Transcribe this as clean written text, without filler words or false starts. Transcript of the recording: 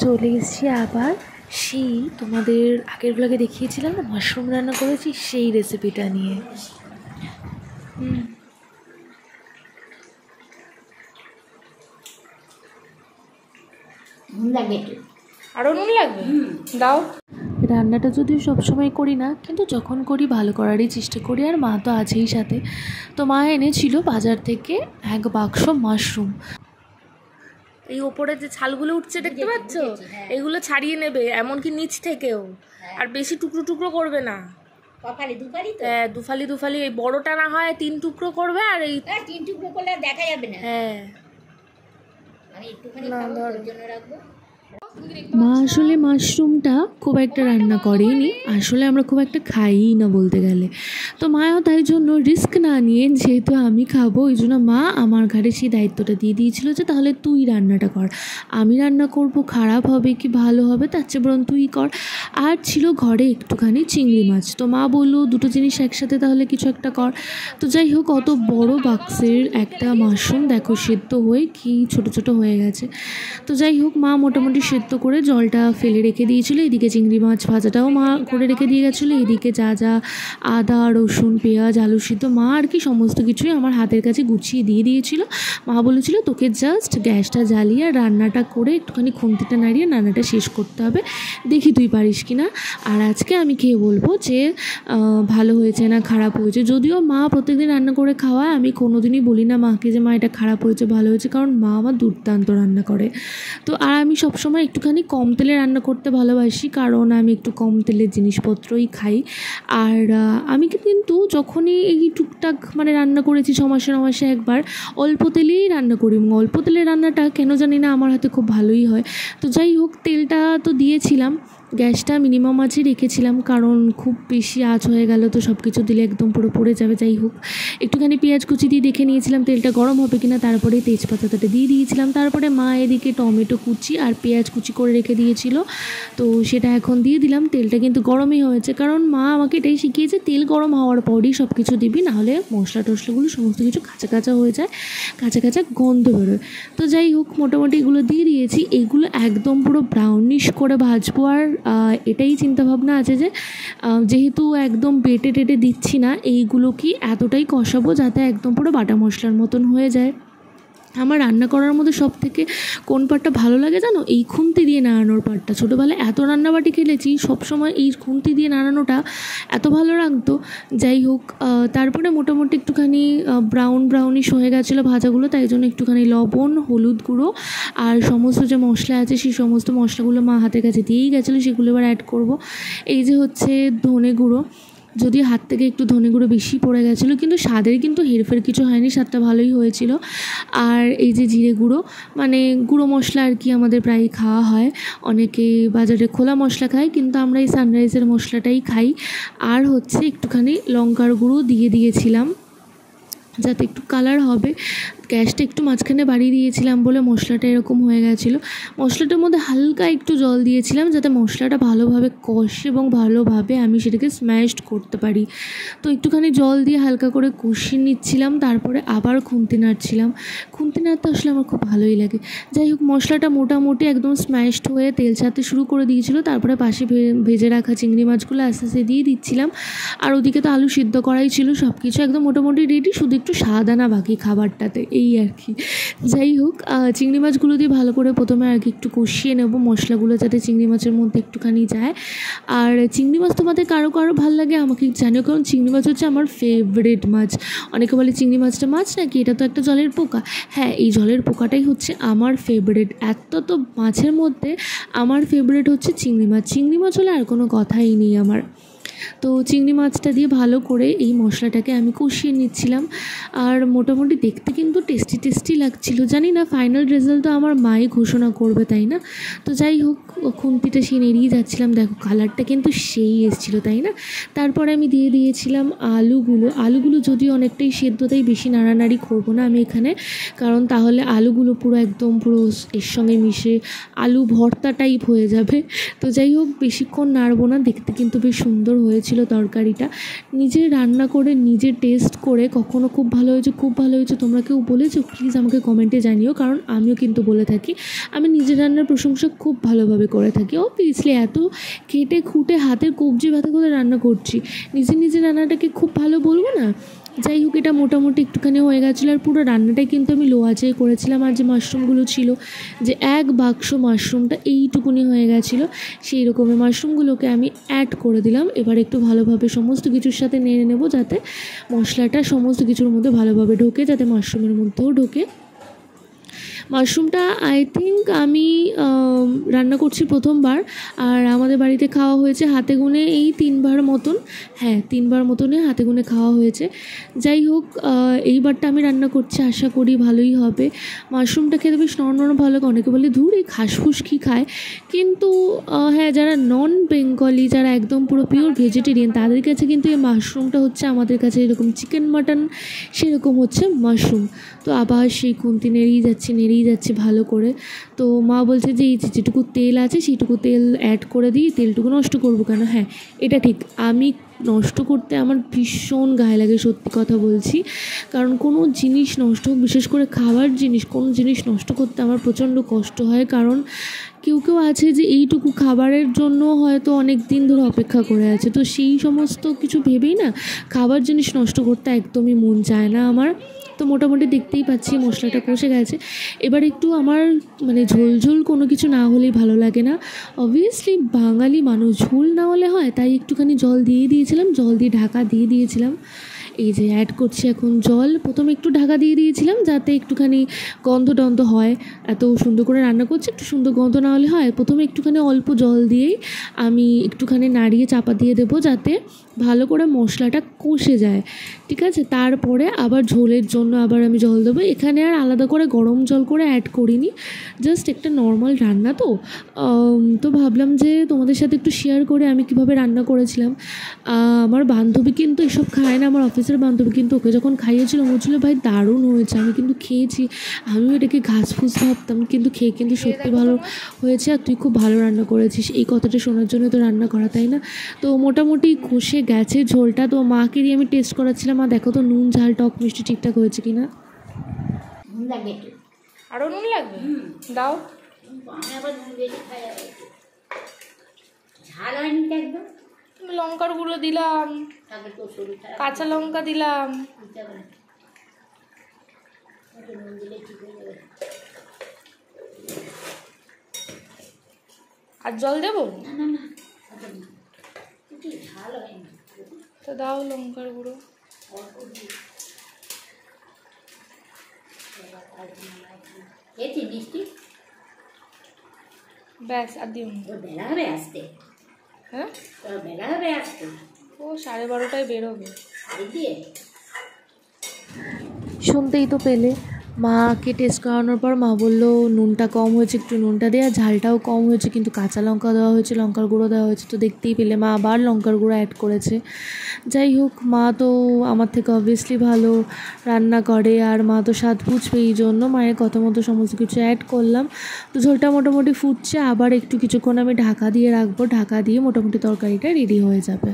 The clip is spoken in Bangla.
চলে এসেছি আবার সেই তোমাদের আগের ব্লগে দেখিয়েছিলাম না মাশরুম রান্না করেছি সেই রেসিপিটা নিয়ে। আরও নুন লাগবে, দাও। রান্নাটা যদিও সবসময় করি না, কিন্তু যখন করি ভালো করারই চেষ্টা করি। আর মা তো আছেই সাথে। তো মা এনেছিল বাজার থেকে এক বাক্স মাশরুম। এই ওপরে যে ছালগুলো উঠছে দেখতে পাচ্ছ, এগুলো ছাড়িয়ে নেবে, এমনকি নিচ থেকেও। আর বেশি টুকরো টুকরো করবে না, হ্যাঁ দুফালি দুফালি। এই বড়টা না হয় 3 টুকরো করবে, আর এই 3 টুকরো করলে দেখা যাবে না। হ্যাঁ আমি একটুখানি খাবো, ওর জন্য রাখবো। মা আসলে মাশরুমটা খুব একটা রান্না করেনি, আসলে আমরা খুব একটা খাইই না বলতে গেলে। তো মাও তাই জন্য রিস্ক না নিয়ে, যেহেতু আমি খাবো ওই জন্য মা আমার ঘাড়ে সেই দায়িত্বটা দিয়ে দিয়েছিল যে তাহলে তুই রান্নাটা কর। আমি রান্না করব, খারাপ হবে কি ভালো হবে, তার চেয়ে বরং তুই কর। আর ছিল ঘরে একটুখানি চিংড়ি মাছ, তো মা বললো দুটো জিনিস একসাথে তাহলে কিছু একটা কর। তো যাই হোক, অত বড় বাক্সের একটা মাশরুম দেখো সেদ্ধ হয়ে কি ছোট ছোট হয়ে গেছে। তো যাই হোক, মা মোটামুটি সেদ্ধ করে জলটা ফেলে রেখে দিয়েছিল। এদিকে চিংড়ি মাছ ভাজাটাও মা করে রেখে দিয়ে গেছিলো। এদিকে যা যা আদা রসুন পেঁয়াজ আলু সিদ্ধ মা আর কি সমস্ত কিছুই আমার হাতের কাছে গুছিয়ে দিয়ে দিয়েছিল। মা বলেছিল তোকে জাস্ট গ্যাসটা জ্বালিয়ে রান্নাটা করে একটুখানি খুন্তিটা নাড়িয়ে রান্নাটা শেষ করতে হবে, দেখি তুই পারিস কি না। আর আজকে আমি খেয়ে বলবো যে ভালো হয়েছে না খারাপ হয়েছে। যদিও মা প্রত্যেকদিন রান্না করে খাওয়ায়, আমি কোনোদিনই বলি না মাকে যে মা এটা খারাপ হয়েছে ভালো হয়েছে, কারণ মা আমার দুর্দান্ত রান্না করে। তো আর আমি সবসময় একটুখানি কম তেলে রান্না করতে ভালোবাসি, কারণ আমি একটু কম তেলের জিনিসপত্রই খাই। আর আমি কিন্তু যখনই এই টুকটাক মানে রান্না করেছি 6 মাসে 9 মাসে একবার, অল্প তেলেই রান্না করি। অল্প তেলের রান্নাটা কেন জানি না আমার হাতে খুব ভালোই হয়। তো যাই হোক, তেলটা তো দিয়েছিলাম, গ্যাসটা মিনিমাম আঁচে রেখেছিলাম, কারণ খুব বেশি আঁচ হয়ে গেল তো সব কিছু দিলে একদম পুরো পড়ে যাবে। যাই হোক, একটুখানি পেঁয়াজ কুচি দিয়ে দেখে নিয়েছিলাম তেলটা গরম হবে কিনা, তারপরে তেজপাতাটা দিয়ে দিয়েছিলাম। তারপরে মা এদিকে টমেটো কুচি আর পেঁয়াজ কুচি করে রেখে দিয়েছিল, তো সেটা এখন দিয়ে দিলাম। তেলটা কিন্তু গরমই হয়েছে, কারণ মা আমাকে এটাই শিখিয়েছে তেল গরম হওয়ার পরই সব কিছু দিবি, নাহলে মশলা টশলাগুলো সমস্ত কিছু কাঁচা কাঁচা হয়ে যায়, কাঁচা কাঁচা গন্ধ বেরোয়। তো যাই হোক, মোটামুটি এগুলো দিয়ে দিয়েছি। এইগুলো একদম পুরো ব্রাউনিশ করে ভাজবো। আর এটাই চিন্তাভাবনা আছে যে যেহেতু একদম বেটে টেটে দিচ্ছি না, এইগুলো কি এতটাই কষাবো যাতে একদম পুরো বাটা মশলার মতন হয়ে যায়। আমার রান্না করার মধ্যে সব থেকে কোন পার্টটা ভালো লাগে জানো? এই খুন্তি দিয়ে নাড়ানোর পার্টটা। ছোটোবেলায় এত রান্নাবাটি খেলেছি, সবসময় এই খুন্তি দিয়ে নাড়ানোটা এত ভালো লাগতো। যাই হোক, তারপরে মোটামুটি একটুখানি ব্রাউনিশ হয়ে গেছিলো ভাজাগুলো, তাই জন্য একটুখানি লবণ হলুদ গুঁড়ো আর সমস্ত যে মশলা আছে সেই সমস্ত মশলাগুলো মা হাতের কাছে দিয়েই গেছিলো, সেগুলো এবার অ্যাড করব। এই যে হচ্ছে ধনে গুঁড়ো, যদি হাত থেকে একটু ধনে গুঁড়ো বেশি পড়ে গেছিলো, কিন্তু স্বাদের কিন্তু হেরফের কিছু হয়নি, স্বাদটা ভালোই হয়েছিল। আর এই যে জিরে গুঁড়ো, মানে গুঁড়ো মশলা আর কি আমাদের প্রায়ই খাওয়া হয়, অনেকে বাজারে খোলা মশলা খায়, কিন্তু আমরা এই সানরাইজের মশলাটাই খাই। আর হচ্ছে একটুখানি লঙ্কার গুঁড়ো দিয়ে দিয়েছিলাম যাতে একটু কালার হবে। গ্যাসটা একটু মাঝখানে বাড়িয়ে দিয়েছিলাম বলে মশলাটা এরকম হয়ে গেছিলো। মশলাটার মধ্যে হালকা একটু জল দিয়েছিলাম যাতে মশলাটা ভালোভাবে কষে এবং ভালোভাবে আমি সেটাকে স্ম্যাশড করতে পারি। তো একটুখানি জল দিয়ে হালকা করে কষিয়ে নিচ্ছিলাম, তারপরে আবার খুন্তি নাড়ছিলাম। খুন্তি নাড়তে আসলে আমার খুব ভালোই লাগে। যাই হোক, মশলাটা মোটামুটি একদম স্ম্যাশড হয়ে তেল ছাড়তে শুরু করে দিয়েছিল। তারপরে পাশে ভেজে রাখা চিংড়ি মাছগুলো আস্তে আস্তে দিয়ে দিচ্ছিলাম। আর ওদিকে তো আলু সিদ্ধ করাই ছিল, সব কিছু একদম মোটামুটি রেডি, শুধু একটু স্বাদ আনা বাকি খাবারটাতে, এই আর কি। যাই হোক, চিংড়ি মাছগুলো দিয়ে ভালো করে প্রথমে আর কি একটু কষিয়ে নেব, মশলাগুলো যাতে চিংড়ি মাছের মধ্যে একটুখানি যায়। আর চিংড়ি মাছ তোমাদের কারো কারো ভালো লাগে আমাকে জানিও, কারণ চিংড়ি মাছ হচ্ছে আমার ফেভারিট মাছ। অনেকে বলে চিংড়ি মাছটা মাছ নাকি, এটা তো একটা জলের পোকা। হ্যাঁ, এই জলের পোকাটাই হচ্ছে আমার ফেভারিট। এত তো মাছের মধ্যে আমার ফেভারিট হচ্ছে চিংড়ি মাছ। চিংড়ি মাছ হলে আর কোনো কথাই নেই আমার। তো চিংড়ি মাছটা দিয়ে ভালো করে এই মশলাটাকে আমি কষিয়ে নিচ্ছিলাম। আর মোটামুটি দেখতে কিন্তু টেস্টি লাগছিল। জানি না ফাইনাল রেজাল্ট তো আমার মাই ঘোষণা করবে, তাই না? তো যাই হোক, খুন্তিটা সে নেড়িয়ে যাচ্ছিলাম, দেখো কালারটা কিন্তু সেই এসেছিলো, তাই না? তারপরে আমি দিয়ে দিয়েছিলাম আলুগুলো যদিও অনেকটাই সেদ্ধ, তাই বেশি নাড়ানাড়ি করবো না আমি এখানে, কারণ তাহলে আলুগুলো পুরো একদম পুরো এর সঙ্গে মিশে আলু ভর্তা টাইপ হয়ে যাবে। তো যাই হোক, বেশিক্ষণ নাড়বো না, দেখতে কিন্তু বেশ সুন্দর হয়েছিল তরকারিটা। নিজে রান্না করে নিজে টেস্ট করে কখনো খুব ভালো হয়েছে তোমরা কেউ বলেছো প্লিজ আমাকে কমেন্টে জানিও, কারণ আমিও কিন্তু বলে থাকি আমি নিজের রান্নার প্রশংসা খুব ভালোভাবে করে থাকি। অবভিয়াসলি এত খেটে খুঁটে হাতের কবজি ব্যথা করে রান্না করছি, নিজের রান্নাটাকে খুব ভালো বলবো না। যাই হোক, এটা মোটামুটি একটুখানি হয়ে গেছিলো, আর পুরো রান্নাটাই কিন্তু আমি লো আঁচে করেছিলাম। আর যে মাশরুমগুলো ছিল, যে এক বাক্স মাশরুমটা এইটুকুনি হয়ে গেছিলো, সেই রকমের মাশরুমগুলোকে আমি অ্যাড করে দিলাম। এবার একটু ভালোভাবে সমস্ত কিছুর সাথে নেড়ে নেব, যাতে মশলাটা সমস্ত কিছুর মধ্যে ভালোভাবে ঢোকে, যাতে মাশরুমের মধ্যেও ঢোকে। মাশরুমটা আই থিঙ্ক আমি রান্না করছি প্রথমবার, আর আমাদের বাড়িতে খাওয়া হয়েছে হাতে গুনে এই 3বার মতন। হ্যাঁ, 3বার মতনই হাতে গুনে খাওয়া হয়েছে। যাই হোক, এইবারটা আমি রান্না করছি, আশা করি ভালোই হবে। মাশরুমটা খেতে বেশ নরম ভালো লাগে। অনেকে বলে ধুর এই ঘাসফুস কী খায়, কিন্তু হ্যাঁ, যারা নন বেঙ্গলি, যারা একদম পুরো পিওর ভেজিটেরিয়ান, তাদের কাছে কিন্তু এই মাশরুমটা হচ্ছে আমাদের কাছে এরকম চিকেন মাটন, সেরকম হচ্ছে মাশরুম। তো আবার সেই খুন্তি নেড়েই যাচ্ছি ভালো করে। তো মা বলছে যে এই যেটুকু তেল আছে সেইটুকু তেল অ্যাড করে দিই, তেলটুকু নষ্ট করবো কেন। হ্যাঁ, এটা ঠিক, আমি নষ্ট করতে আমার ভীষণ গায়ে লাগে, সত্যি কথা বলছি। কারণ কোনো জিনিস নষ্ট হোক, বিশেষ করে খাবার জিনিস, কোনো জিনিস নষ্ট করতে আমার প্রচণ্ড কষ্ট হয়। কারণ কেউ আছে যে এইটুকু খাবারের জন্য হয়তো অনেক দিন ধরে অপেক্ষা করে আছে, তো সেই সমস্ত কিছু ভেবেই না খাবার জিনিস নষ্ট করতে একদমই মন চায় না আমার। তো মোটামুটি দেখতেই পাচ্ছি মশলাটা কষে গেছে। এবার একটু আমার মানে ঝোল কোনো কিছু না হলেই ভালো লাগে না। অবভিয়াসলি বাঙালি মানুষ, ঝোল না হলে হয়, তাই একটুখানি জল দিয়েছিলাম, জল দিয়ে ঢাকা দিয়ে দিয়েছিলাম। এই যে অ্যাড করছি এখন জল। প্রথমে একটু ঢাকা দিয়ে দিয়েছিলাম যাতে একটুখানি গন্ধ হয়, এত সুন্দর করে রান্না করছি, একটু সুন্দর গন্ধ না হলে হয়। প্রথমে একটুখানি অল্প জল দিয়েই আমি একটুখানি নাড়িয়ে চাপা দিয়ে দেবো, যাতে ভালো করে মশলাটা কষে যায়, ঠিক আছে। তারপরে আবার ঝোলের জন্য আবার আমি জল দেবো। এখানে আর আলাদা করে গরম জল করে অ্যাড করিনি, জাস্ট একটা নর্মাল রান্না তো ভাবলাম যে তোমাদের সাথে একটু শেয়ার করে আমি কীভাবে রান্না করেছিলাম। আমার বান্ধবী কিন্তু এসব খায় না, আমার অফিসের বান্ধবী, কিন্তু ওকে যখন খাইয়েছিলাম বলছিল ভাই দারুণ হয়েছে। আমি কিন্তু খেয়েছি, আমিও এটাকে ঘাসফুস ভাবতাম, কিন্তু খেয়ে কিন্তু সত্যি ভালো হয়েছে। আর তুই খুব ভালো রান্না করেছিস, এই কথাটা শোনার জন্য তো রান্না করা, তাই না। তো মোটামুটি কষে গেছে ঝোলটা। তো মাকে দিয়ে আমি টেস্ট করাচ্ছিলাম, মা দেখো তো নুন ঝাল টক মিষ্টি ঠিকঠাক হয়েছে কি না। নুন লাগবে একটু, আরও নুন লাগবে, দাও। আমি আবার নুন বেশি খাই, ঝাল হয়নি তো একদম। লঙ্কার গুঁড়ো দিলাম, তারপরে তো শরীর খারাপ, কাঁচা লঙ্কা দিলাম। বুঝতে পারে একটু নুন দিলে ঠিক হয়ে যাবে। আর জল দেবো না একদম না, একটু ঝাল হয়নি তো দাও লঙ্কার গুঁড়ো। অল্প দিই। খেয়েছি মিষ্টি, ব্যাস আর দিও না। তোর বেলা হবে আসতে, হ্যাঁ তোর বেলা হবে আসতে, ও 12:30টায় বেরোবে। শাড়ি দিয়ে শুনতেই তো পেলে, মাকে টেস্ট করানোর পর মা বললো নুনটা কম হয়েছে, একটু নুনটা দেওয়া, ঝালটাও কম হয়েছে, কিন্তু কাঁচা লঙ্কা দেওয়া হয়েছে, লঙ্কার গুঁড়ো দেওয়া হয়েছে। তো দেখতেই পেলে মা আবার লঙ্কার গুঁড়ো অ্যাড করেছে। যাই হোক, মা তো আমার থেকে অবভিয়াসলি ভালো রান্না করে, আর মা তো স্বাদ বুঝবে, এই জন্য মায়ের কথা মতো সমস্ত কিছু অ্যাড করলাম। তো ঝোলটা মোটামুটি ফুটছে, আবার একটু কিছুক্ষণ আমি ঢাকা দিয়ে রাখবো, ঢাকা দিয়ে মোটামুটি তরকারিটা রেডি হয়ে যাবে।